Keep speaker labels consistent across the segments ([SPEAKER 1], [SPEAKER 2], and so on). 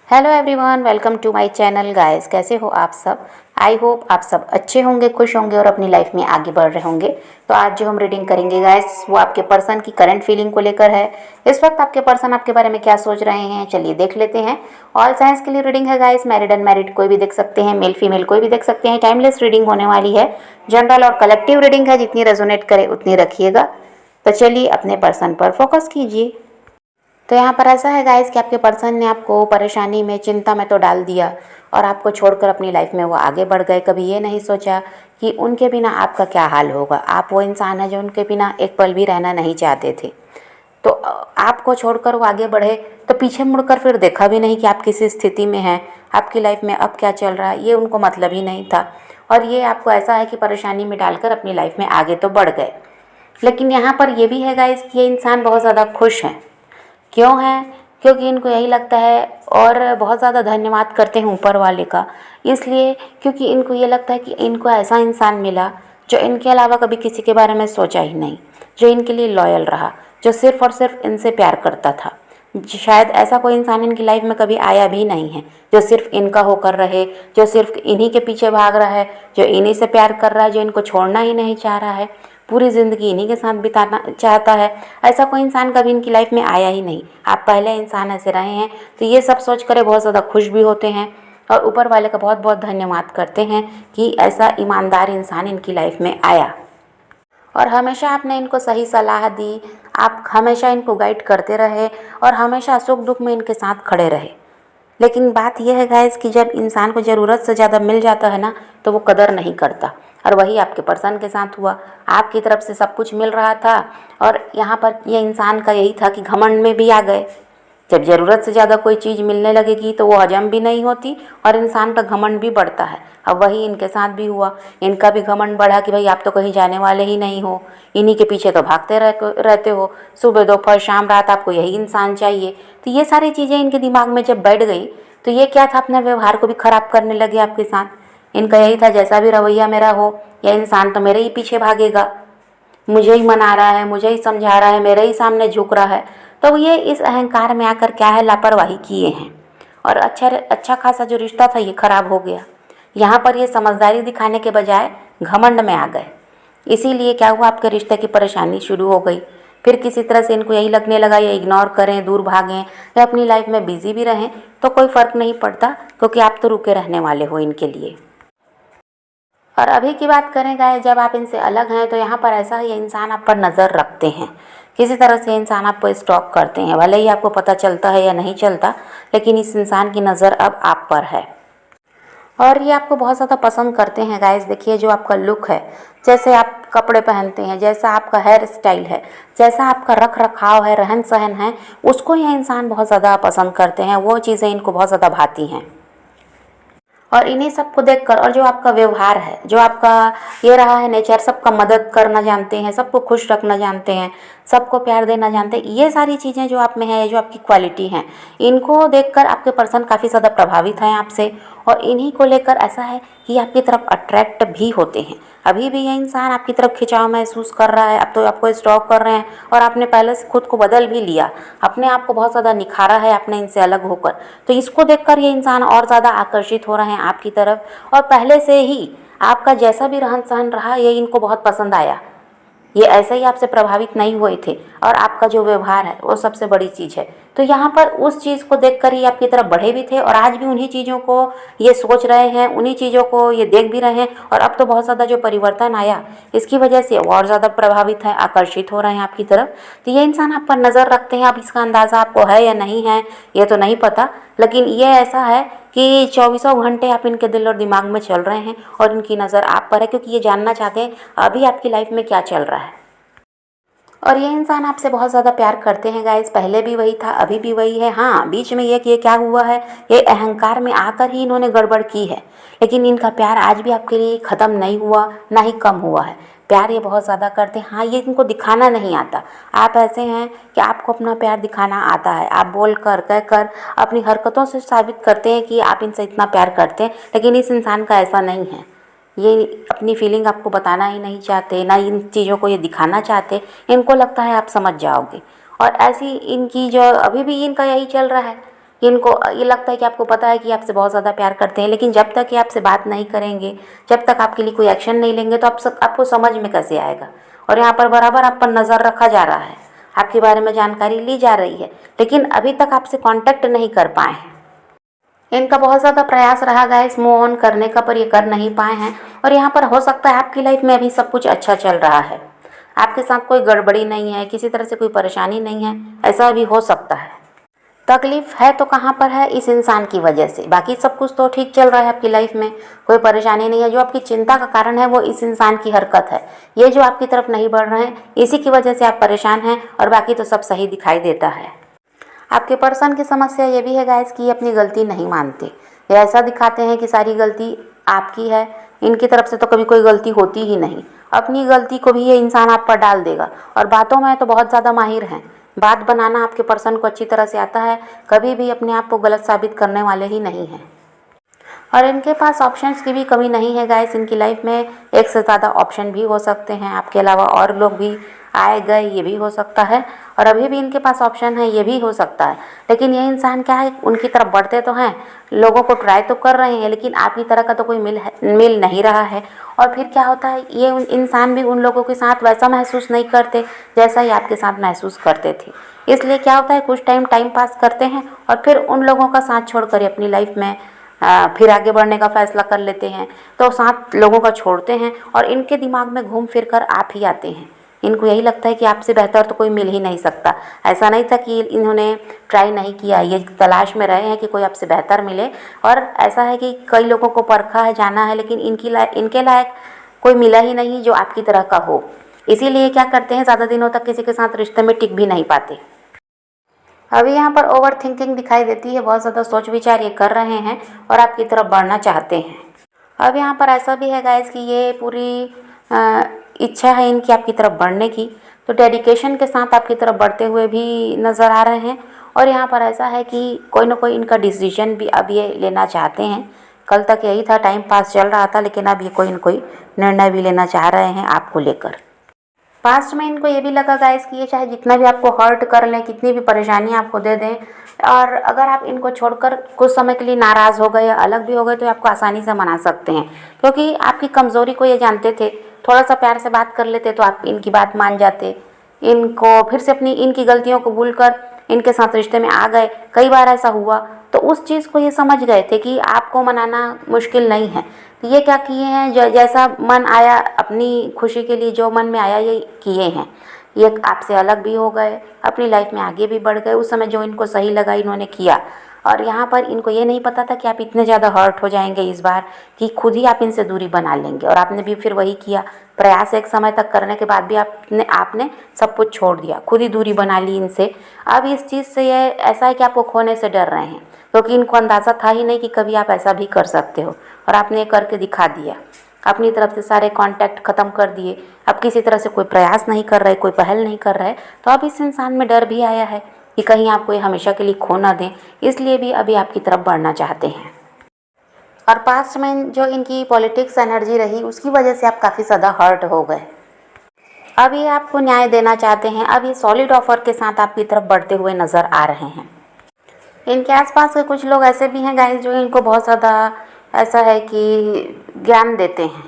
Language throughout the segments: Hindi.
[SPEAKER 1] Hello everyone, welcome to my channel guys. कैसे हो आप सब? आई होप आप सब अच्छे होंगे, खुश होंगे और अपनी लाइफ में आगे बढ़ रहे होंगे। तो आज जो हम रीडिंग करेंगे गाइस, वो आपके पर्सन की करंट फीलिंग को लेकर है। इस वक्त आपके पर्सन आपके बारे में क्या सोच रहे हैं, चलिए देख लेते हैं। ऑल साइंस के लिए रीडिंग है गाइस, मैरिड अनमैरिड कोई भी देख सकते हैं, मेल फीमेल कोई भी देख सकते हैं। टाइमलेस रीडिंग होने वाली है, जनरल और कलेक्टिव रीडिंग है, जितनी रेजोनेट करे उतनी रखिएगा। तो चलिए अपने पर्सन पर फोकस कीजिए। तो यहाँ पर ऐसा है गाइस कि आपके पर्सन ने आपको परेशानी में, चिंता में तो डाल दिया और आपको छोड़कर अपनी लाइफ में वो आगे बढ़ गए। कभी ये नहीं सोचा कि उनके बिना आपका क्या हाल होगा। आप वो इंसान है जो उनके बिना एक पल भी रहना नहीं चाहते थे। तो आपको छोड़कर वो आगे बढ़े तो पीछे मुड़कर फिर देखा भी नहीं कि आप किस स्थिति में हैं, आपकी लाइफ में अब क्या चल रहा है, ये उनको मतलब ही नहीं था। और ये आपको ऐसा है कि परेशानी में डालकर अपनी लाइफ में आगे तो बढ़ गए। लेकिन यहाँ पर ये भी है गाइस कि ये इंसान बहुत ज़्यादा खुश हैं। क्यों है? क्योंकि इनको यही लगता है और बहुत ज़्यादा धन्यवाद करते हैं ऊपर वाले का। इसलिए क्योंकि इनको ये लगता है कि इनको ऐसा इंसान मिला जो इनके अलावा कभी किसी के बारे में सोचा ही नहीं, जो इनके लिए लॉयल रहा, जो सिर्फ़ और सिर्फ इनसे प्यार करता था। शायद ऐसा कोई इंसान इनकी लाइफ में कभी आया भी नहीं है जो सिर्फ इनका होकर रहे, जो सिर्फ इन्हीं के पीछे भाग रहा है, जो इन्हीं से प्यार कर रहा है, जो इनको छोड़ना ही नहीं चाह रहा है, पूरी ज़िंदगी इन्हीं के साथ बिताना चाहता है। ऐसा कोई इंसान कभी इनकी लाइफ में आया ही नहीं। आप पहले इंसान ऐसे रहे हैं, तो ये सब सोच कर बहुत ज़्यादा खुश भी होते हैं और ऊपर वाले का बहुत बहुत धन्यवाद करते हैं कि ऐसा ईमानदार इंसान इनकी लाइफ में आया। और हमेशा आपने इनको सही सलाह दी, आप हमेशा इनको गाइड करते रहे और हमेशा सुख दुख में इनके साथ खड़े रहे। लेकिन बात यह है गाइस कि जब इंसान को ज़रूरत से ज़्यादा मिल जाता है ना, तो वो कदर नहीं करता। और वही आपके पर्सन के साथ हुआ। आपकी तरफ से सब कुछ मिल रहा था और यहाँ पर ये इंसान का यही था कि घमंड में भी आ गए। जब ज़रूरत से ज़्यादा कोई चीज़ मिलने लगेगी तो वो हजम भी नहीं होती और इंसान का घमंड भी बढ़ता है। अब वही इनके साथ भी हुआ। इनका भी घमंड बढ़ा कि भाई आप तो कहीं जाने वाले ही नहीं हो, इन्हीं के पीछे तो भागते रहते हो, सुबह दोपहर शाम रात आपको यही इंसान चाहिए। तो ये सारी चीज़ें इनके दिमाग में जब बैठ गई तो ये क्या था, अपने व्यवहार को भी ख़राब करने लगे आपके साथ। इनका यही था जैसा भी रवैया मेरा हो, यह इंसान तो मेरे ही पीछे भागेगा, मुझे ही मना रहा है, मुझे ही समझा रहा है, मेरे ही सामने झुक रहा है। तो ये इस अहंकार में आकर क्या है, लापरवाही किए हैं और अच्छा खासा जो रिश्ता था ये खराब हो गया। यहाँ पर ये समझदारी दिखाने के बजाय घमंड में आ गए। इसीलिए क्या हुआ, आपके रिश्ते की परेशानी शुरू हो गई। फिर किसी तरह से इनको यही लगने लगा ये इग्नोर करें, दूर भागें या अपनी लाइफ में बिजी भी रहें तो कोई फ़र्क नहीं पड़ता, क्योंकि आप तो रुके रहने वाले हो इनके लिए। और अभी की बात करें गाइस, जब आप इनसे अलग हैं तो यहाँ पर ऐसा है, ये इंसान आप पर नज़र रखते हैं। किसी तरह से इंसान आपको स्टॉक करते हैं, भले ही आपको पता चलता है या नहीं चलता, लेकिन इस इंसान की नज़र अब आप पर है और ये आपको बहुत ज़्यादा पसंद करते हैं गाइस। देखिए जो आपका लुक है, जैसे आप कपड़े पहनते हैं, जैसा आपका हेयर स्टाइल है, जैसा आपका रख रखाव है, रहन सहन है, उसको ये इंसान बहुत ज़्यादा पसंद करते हैं। वो चीज़ें इनको बहुत ज़्यादा भाती हैं और इन्हीं सबको देखकर, और जो आपका व्यवहार है, जो आपका ये रहा है नेचर, सबका मदद करना जानते हैं, सबको खुश रखना जानते हैं, सबको प्यार देना जानते हैं, ये सारी चीज़ें जो आप में है, ये जो आपकी क्वालिटी हैं, इनको देखकर आपके पर्सन काफ़ी ज़्यादा प्रभावित हैं आपसे और इन्हीं को लेकर ऐसा है कि आपकी तरफ अट्रैक्ट भी होते हैं। अभी भी ये इंसान आपकी तरफ खिंचाव महसूस कर रहा है, अब तो आपको स्टॉक कर रहे हैं और आपने पहले से खुद को बदल भी लिया, अपने आप को बहुत ज़्यादा निखारा है आपने इनसे अलग होकर। तो इसको देखकर ये इंसान और ज़्यादा आकर्षित हो रहे हैं आपकी तरफ और पहले से ही आपका जैसा भी रहन सहन रहा ये इनको बहुत पसंद आया। ये ऐसे ही आपसे प्रभावित नहीं हुए थे और आपका जो व्यवहार है वो सबसे बड़ी चीज़ है। तो यहाँ पर उस चीज़ को देखकर ही आपकी तरफ बढ़े भी थे और आज भी उन्हीं चीज़ों को ये सोच रहे हैं, उन्हीं चीज़ों को ये देख भी रहे हैं और अब तो बहुत ज़्यादा जो परिवर्तन आया इसकी वजह से और ज़्यादा प्रभावित हैं, आकर्षित हो रहे हैं आपकी तरफ। तो ये इंसान आप पर नज़र रखते हैं। अब इसका अंदाज़ा आपको है या नहीं है ये तो नहीं पता, लेकिन ये ऐसा है कि चौबीसों घंटे आप इनके दिल और दिमाग में चल रहे हैं और इनकी नज़र आप पर है, क्योंकि ये जानना चाहते हैं अभी आपकी लाइफ में क्या चल रहा है। और ये इंसान आपसे बहुत ज़्यादा प्यार करते हैं गाइस, पहले भी वही था, अभी भी वही है। हाँ, बीच में ये क्या हुआ है, ये अहंकार में आकर ही इन्होंने गड़बड़ की है, लेकिन इनका प्यार आज भी आपके लिए ख़त्म नहीं हुआ, ना ही कम हुआ है। प्यार ये बहुत ज़्यादा करते हैं। हाँ, ये इनको दिखाना नहीं आता। आप ऐसे हैं कि आपको अपना प्यार दिखाना आता है, आप बोल कर कह कर अपनी हरकतों से साबित करते हैं कि आप इनसे इतना प्यार करते हैं, लेकिन इस इंसान का ऐसा नहीं है। ये अपनी फीलिंग आपको बताना ही नहीं चाहते, ना इन चीज़ों को ये दिखाना चाहते। इनको लगता है आप समझ जाओगे और ऐसी इनकी जो अभी भी इनका यही चल रहा है इनको ये लगता है कि आपको पता है कि आपसे बहुत ज़्यादा प्यार करते हैं, लेकिन जब तक ये आपसे बात नहीं करेंगे, जब तक आपके लिए कोई एक्शन नहीं लेंगे, तो आपको समझ में कैसे आएगा। और यहाँ पर बराबर आप पर नज़र रखा जा रहा है, आपके बारे में जानकारी ली जा रही है, लेकिन अभी तक आपसे कांटेक्ट नहीं कर पाए हैं। इनका बहुत ज़्यादा प्रयास रहा गाइस मूव ऑन करने का, पर ये कर नहीं पाए हैं। और यहाँ पर हो सकता है आपकी लाइफ में अभी सब कुछ अच्छा चल रहा है, आपके साथ कोई गड़बड़ी नहीं है, किसी तरह से कोई परेशानी नहीं है, ऐसा भी हो सकता है। तकलीफ है तो कहाँ पर है, इस इंसान की वजह से। बाकी सब कुछ तो ठीक चल रहा है आपकी लाइफ में, कोई परेशानी नहीं है। जो आपकी चिंता का कारण है वो इस इंसान की हरकत है, ये जो आपकी तरफ नहीं बढ़ रहे हैं, इसी की वजह से आप परेशान हैं, और बाकी तो सब सही दिखाई देता है। आपके पर्सन की समस्या ये भी है गाइस कि ये अपनी गलती नहीं मानते। ये ऐसा दिखाते हैं कि सारी गलती आपकी है, इनकी तरफ से तो कभी कोई गलती होती ही नहीं। अपनी गलती को भी ये इंसान आप पर डाल देगा, और बातों में तो बहुत ज़्यादा माहिर हैं। बात बनाना आपके पर्सन को अच्छी तरह से आता है, कभी भी अपने आप को गलत साबित करने वाले ही नहीं हैं। और इनके पास ऑप्शंस की भी कमी नहीं है गाइस। इनकी लाइफ में एक से ज़्यादा ऑप्शन भी हो सकते हैं, आपके अलावा और लोग भी आए गए, ये भी हो सकता है। और अभी भी इनके पास ऑप्शन है, ये भी हो सकता है। लेकिन ये इंसान क्या है, उनकी तरफ बढ़ते तो हैं, लोगों को ट्राई तो कर रहे हैं, लेकिन आपकी तरह का तो कोई मिल नहीं रहा है। और फिर क्या होता है, ये इंसान भी उन लोगों के साथ वैसा महसूस नहीं करते जैसा ही आपके साथ महसूस करते थे। इसलिए क्या होता है, कुछ टाइम पास करते हैं, और फिर उन लोगों का साथ छोड़कर अपनी लाइफ में फिर आगे बढ़ने का फैसला कर लेते हैं। तो साथ लोगों का छोड़ते हैं, और इनके दिमाग में घूम फिर कर आप ही आते हैं। इनको यही लगता है कि आपसे बेहतर तो कोई मिल ही नहीं सकता। ऐसा नहीं था कि इन्होंने ट्राई नहीं किया, ये तलाश में रहे हैं कि कोई आपसे बेहतर मिले। और ऐसा है कि कई लोगों को परखा है, जाना है, लेकिन इनके लायक कोई मिला ही नहीं जो आपकी तरह का हो। इसीलिए क्या करते हैं, ज़्यादा दिनों तक किसी के साथ रिश्ते में टिक भी नहीं पाते। अभी यहाँ पर ओवर थिंकिंग दिखाई देती है, बहुत ज़्यादा सोच विचार ये कर रहे हैं और आपकी तरफ बढ़ना चाहते हैं। अब यहाँ पर ऐसा भी है गाइस कि ये पूरी इच्छा है इनकी आपकी तरफ बढ़ने की, तो डेडिकेशन के साथ आपकी तरफ बढ़ते हुए भी नज़र आ रहे हैं। और यहाँ पर ऐसा है कि कोई ना कोई इनका डिसीजन भी अब ये लेना चाहते हैं। कल तक यही था, टाइम पास चल रहा था, लेकिन अब ये कोई ना कोई निर्णय भी लेना चाह रहे हैं आपको लेकर। पास्ट में इनको ये भी लगा गाइस कि ये चाहे जितना भी आपको हर्ट कर लें, कितनी भी परेशानी आपको दे दें, और अगर आप इनको छोड़कर कुछ समय के लिए नाराज़ हो गए या अलग भी हो गए, तो आपको आसानी से मना सकते हैं, क्योंकि आपकी कमज़ोरी को ये जानते थे। थोड़ा सा प्यार से बात कर लेते तो आप इनकी बात मान जाते, इनको फिर से अपनी इनकी गलतियों को भूलकर इनके साथ रिश्ते में आ गए। कई बार ऐसा हुआ, तो उस चीज़ को ये समझ गए थे कि आपको मनाना मुश्किल नहीं है। तो ये क्या किए हैं, जैसा मन आया, अपनी खुशी के लिए जो मन में आया ये किए हैं। ये आपसे अलग भी हो गए, अपनी लाइफ में आगे भी बढ़ गए। उस समय जो इनको सही लगा इन्होंने किया, और यहाँ पर इनको ये नहीं पता था कि आप इतने ज़्यादा हर्ट हो जाएंगे इस बार कि खुद ही आप इनसे दूरी बना लेंगे। और आपने भी फिर वही किया, प्रयास एक समय तक करने के बाद भी आपने सब कुछ छोड़ दिया, खुद ही दूरी बना ली इनसे। अब इस चीज़ से ये ऐसा है कि आपको खोने से डर रहे हैं, क्योंकि इनको अंदाज़ा था ही नहीं कि कभी आप ऐसा भी कर सकते हो, और आपने ये करके दिखा दिया। अपनी तरफ से सारे कांटेक्ट ख़त्म कर दिए, अब किसी तरह से कोई प्रयास नहीं कर रहे, कोई पहल नहीं कर रहे। तो अब इस इंसान में डर भी आया है कि कहीं आपको ये हमेशा के लिए खो ना दें, इसलिए भी अभी आपकी तरफ बढ़ना चाहते हैं। और पास्ट में जो इनकी पॉलिटिक्स एनर्जी रही, उसकी वजह से आप काफ़ी ज़्यादा हर्ट हो गए। अब ये आपको न्याय देना चाहते हैं, अब ये सॉलिड ऑफर के साथ आपकी तरफ बढ़ते हुए नज़र आ रहे हैं। इनके आसपास के कुछ लोग ऐसे भी हैं गाइस जो इनको बहुत ज़्यादा ऐसा है कि ज्ञान देते हैं,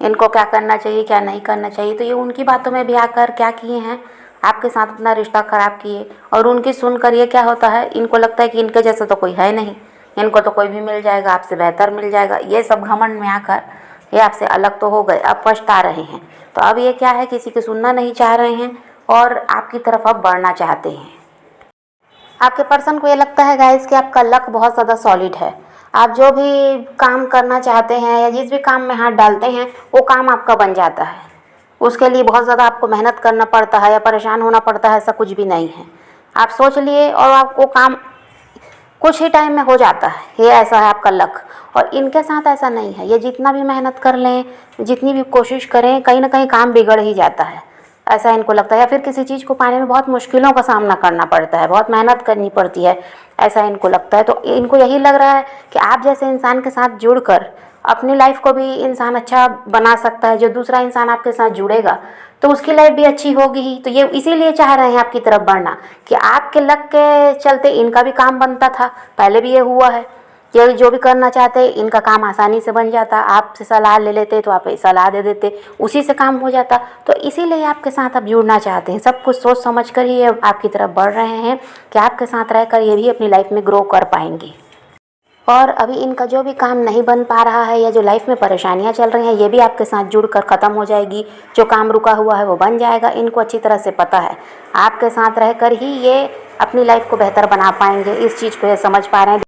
[SPEAKER 1] इनको क्या करना चाहिए क्या नहीं करना चाहिए। तो ये उनकी बातों में भी आकर क्या किए हैं, आपके साथ अपना रिश्ता ख़राब किए। और उनकी सुनकर ये क्या होता है, इनको लगता है कि इनके जैसा तो कोई है नहीं, इनको तो कोई भी मिल जाएगा, आपसे बेहतर मिल जाएगा। ये सब घमंड में आकर ये आपसे अलग तो हो गए, अब पछता रहे हैं। तो अब ये क्या है, किसी की सुनना नहीं चाह रहे हैं और आपकी तरफ अब बढ़ना चाहते हैं। आपके पर्सन को ये लगता है गाइस कि आपका लक बहुत ज़्यादा सॉलिड है। आप जो भी काम करना चाहते हैं या जिस भी काम में हाथ डालते हैं वो काम आपका बन जाता है। उसके लिए बहुत ज़्यादा आपको मेहनत करना पड़ता है या परेशान होना पड़ता है, ऐसा कुछ भी नहीं है। आप सोच लिए और आपको काम कुछ ही टाइम में हो जाता है, ये ऐसा है आपका लक। और इनके साथ ऐसा नहीं है, ये जितना भी मेहनत कर लें, जितनी भी कोशिश करें, कहीं ना कहीं काम बिगड़ ही जाता है, ऐसा इनको लगता है। या फिर किसी चीज़ को पाने में बहुत मुश्किलों का सामना करना पड़ता है, बहुत मेहनत करनी पड़ती है, ऐसा इनको लगता है। तो इनको यही लग रहा है कि आप जैसे इंसान के साथ जुड़कर अपनी लाइफ को भी इंसान अच्छा बना सकता है। जो दूसरा इंसान आपके साथ जुड़ेगा तो उसकी लाइफ भी अच्छी होगी ही। तो ये इसीलिए चाह रहे हैं आपकी तरफ बढ़ना कि आपके लक के चलते इनका भी काम बनता था, पहले भी ये हुआ है कि जो भी करना चाहते इनका काम आसानी से बन जाता, आपसे सलाह ले लेते तो आप सलाह दे देते, उसी से काम हो जाता। तो इसीलिए आपके साथ अब जुड़ना चाहते हैं, सब कुछ सोच समझ कर ही अब आपकी तरफ बढ़ रहे हैं कि आपके साथ रहकर ये भी अपनी लाइफ में ग्रो कर पाएंगे। और अभी इनका जो भी काम नहीं बन पा रहा है या जो लाइफ में परेशानियां चल रही हैं ये भी आपके साथ जुड़कर ख़त्म हो जाएगी। जो काम रुका हुआ है वो बन जाएगा, इनको अच्छी तरह से पता है। आपके साथ रहकर ही ये अपनी लाइफ को बेहतर बना पाएंगे, इस चीज़ को ये समझ पा रहे हैं।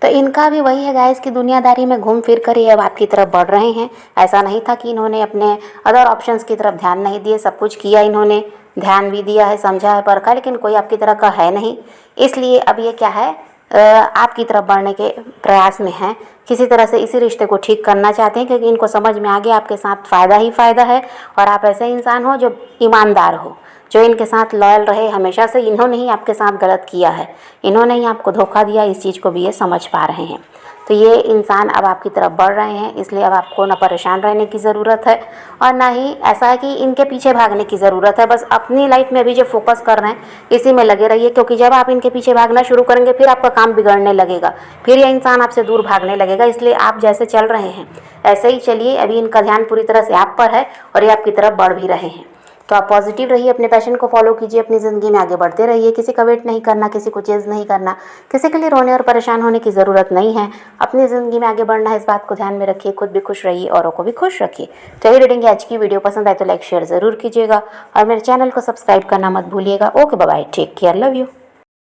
[SPEAKER 1] तो इनका भी वही है गाइस कि दुनियादारी में घूम फिर कर ये अब आपकी तरफ बढ़ रहे हैं। ऐसा नहीं था कि इन्होंने अपने अदर ऑप्शंस की तरफ ध्यान नहीं दिए, सब कुछ किया इन्होंने, ध्यान भी दिया है, समझा है, परखा, लेकिन कोई आपकी तरह का है नहीं। इसलिए अब ये क्या है, आपकी तरफ बढ़ने के प्रयास में हैं, किसी तरह से इसी रिश्ते को ठीक करना चाहते हैं क्योंकि इनको समझ में आ गया आपके साथ फ़ायदा ही फ़ायदा है। और आप ऐसे इंसान हो जो ईमानदार हो, जो इनके साथ लॉयल रहे हमेशा से। इन्होंने ही आपके साथ गलत किया है, इन्होंने ही आपको धोखा दिया, इस चीज़ को भी ये समझ पा रहे हैं। तो ये इंसान अब आपकी तरफ बढ़ रहे हैं, इसलिए अब आपको ना परेशान रहने की ज़रूरत है और ना ही ऐसा है कि इनके पीछे भागने की ज़रूरत है। बस अपनी लाइफ में अभी जो फोकस कर रहे हैं इसी में लगे रहिए, क्योंकि जब आप इनके पीछे भागना शुरू करेंगे फिर आपका काम बिगड़ने लगेगा, फिर ये इंसान आपसे दूर भागने लगेगा। इसलिए आप जैसे चल रहे हैं ऐसे ही चलिए, अभी इनका ध्यान पूरी तरह से आप पर है और ये आपकी तरफ बढ़ भी रहे हैं। तो आप पॉजिटिव रहिए, अपने पैशन को फॉलो कीजिए, अपनी ज़िंदगी में आगे बढ़ते रहिए। किसी का वेट नहीं करना, किसी को चेज़ नहीं करना, किसी के लिए रोने और परेशान होने की ज़रूरत नहीं है। अपनी ज़िंदगी में आगे बढ़ना है, इस बात को ध्यान में रखिए। खुद भी खुश रहिए, औरों को भी खुश रखिए। तो यही रीडिंग आज की वीडियो पसंद आए तो लाइक शेयर ज़रूर कीजिएगा और मेरे चैनल को सब्सक्राइब करना मत भूलिएगा। Okay bye, take care, love you.